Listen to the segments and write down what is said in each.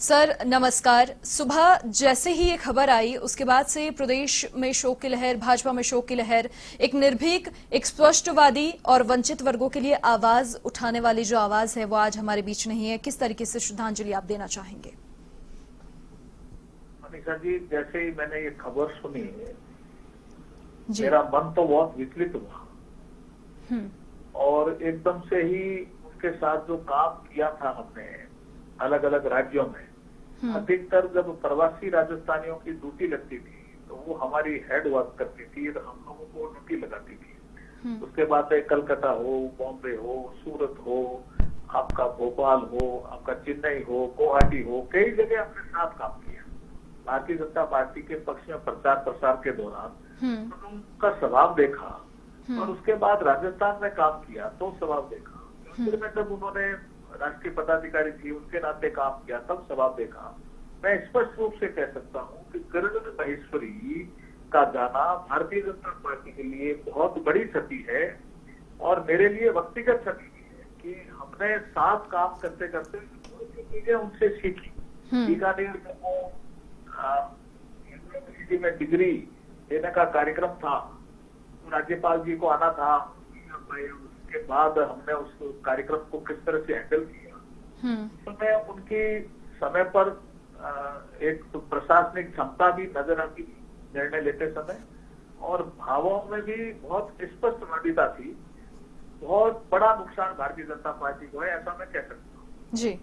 Sir नमस्कार। सुबह जैसे ही ये खबर आई उसके बाद से प्रदेश में शोक की लहर, भाजपा में शोक की लहर। एक निर्भीक, एक स्पष्टवादी और वंचित वर्गों के लिए आवाज उठाने वाली जो आवाज है वो आज हमारे बीच नहीं है। किस तरीके से श्रद्धांजलि आप देना चाहेंगे? मनीषा जी, जैसे ही मैंने ये खबर सुनी जी। मेरा मन तो बहुत विचलित हुआ और एकदम से ही उनके साथ जो काम किया था हमने अलग अलग राज्यों में, अधिकतर जब प्रवासी राजस्थानियों की ड्यूटी लगती थी तो वो हमारी हेड वर्क करती थी और हम लोगों को ड्यूटी लगाती थी। उसके बाद कलकत्ता हो, बॉम्बे हो, सूरत हो, आपका भोपाल हो, आपका चेन्नई हो, गुवाहाटी हो, कई जगह हमने साथ काम किया भारतीय जनता पार्टी के पक्ष में प्रचार प्रसार के दौरान। तो उनका स्वभाव देखा और उसके बाद राजस्थान में काम किया तो स्वभाव देखा। फिर में जब उन्होंने राष्ट्रीय पदाधिकारी थी उनके नाते काम किया तब स्वभाव देखा। मैं स्पष्ट रूप से कह सकता हूँ कि गर्जन महेश्वरी का जाना भारतीय जनता पार्टी के लिए बहुत बड़ी क्षति है और मेरे लिए व्यक्तिगत क्षति है कि हमने साथ काम करते करते बहुत सी चीजें उनसे सीखी। बीकानेर में वो यूनिवर्सिटी में डिग्री देने का कार्यक्रम था, राज्यपाल जी को आना था, उसके बाद हमने उस कार्यक्रम को किस तरह से हैंडल किया। तो मैं उनकी समय पर एक तो प्रशासनिक क्षमता भी नजर आती थी निर्णय लेते समय और भावों में भी बहुत स्पष्टवादिता थी। बहुत बड़ा नुकसान भारतीय जनता पार्टी को है, ऐसा मैं कह सकता हूँ। जी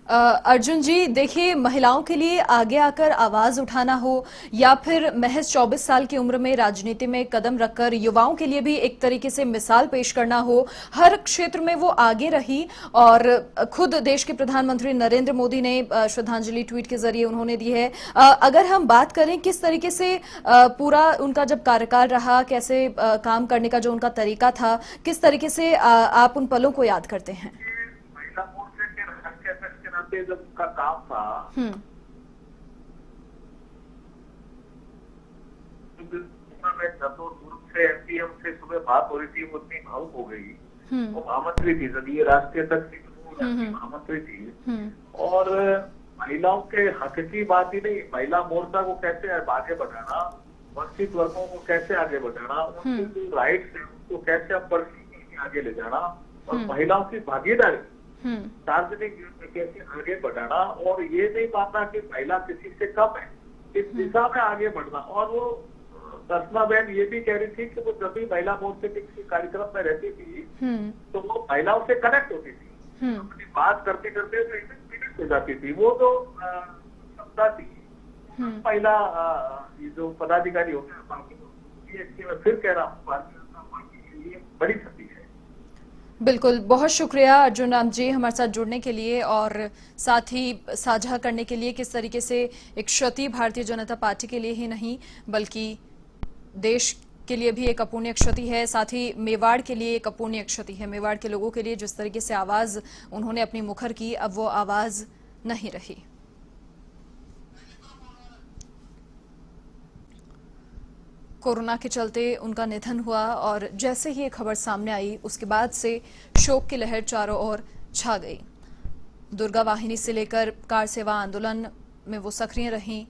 अर्जुन जी, देखिए, महिलाओं के लिए आगे आकर आवाज उठाना हो या फिर महज 24 साल की उम्र में राजनीति में कदम रखकर युवाओं के लिए भी एक तरीके से मिसाल पेश करना हो, हर क्षेत्र में वो आगे रही और खुद देश के प्रधानमंत्री नरेंद्र मोदी ने श्रद्धांजलि ट्वीट के जरिए उन्होंने दी है। अगर हम बात करें किस तरीके से पूरा उनका जब कार्यकाल रहा, कैसे काम करने का जो उनका तरीका था, किस तरीके से आप उन पलों को याद करते हैं? जब उनका काम था से एमपीएम से सुबह बात हो रही थी, वो इतनी भावुक हो गई। वो महामंत्री थी, जब ये राष्ट्रीय तक महामंत्री थी और महिलाओं के हक की बात ही नहीं, महिला मोर्चा को कैसे आगे बढ़ाना, वंचित वर्गों को कैसे आगे बढ़ाना, उनके जो राइट्स है उनको कैसे आगे ले जाना और महिलाओं की भागीदारी सार्वजनिक जीवन में कैसे आगे बढ़ाना और ये नहीं मानना कि महिला किसी से कम है, इस दिशा में आगे बढ़ना। और वो दर्शना बहन ये भी कह रही थी कि वो जब भी महिला मोर्चे के किसी कार्यक्रम में रहती थी तो वो महिलाओं से कनेक्ट होती थी, अपनी बात करते करते कनेक्ट हो जाती थी। वो जो क्षमता थी महिला जो पदाधिकारी होते हैं, मैं फिर कह रहा हूँ भारतीय जनता पार्टी के लिए बड़ी क्षति है। बिल्कुल, बहुत शुक्रिया अर्जुन राम जी हमारे साथ जुड़ने के लिए और साथ ही साझा करने के लिए किस तरीके से एक क्षति भारतीय जनता पार्टी के लिए ही नहीं बल्कि देश के लिए भी एक अपूर्णीय क्षति है, साथ ही मेवाड़ के लिए एक अपूर्णीय क्षति है। मेवाड़ के लोगों के लिए जिस तरीके से आवाज उन्होंने अपनी मुखर की, अब वो आवाज नहीं रही। कोरोना के चलते उनका निधन हुआ और जैसे ही ये खबर सामने आई उसके बाद से शोक की लहर चारों ओर छा गई। दुर्गा वाहिनी से लेकर कार सेवा आंदोलन में वो सक्रिय रहीं।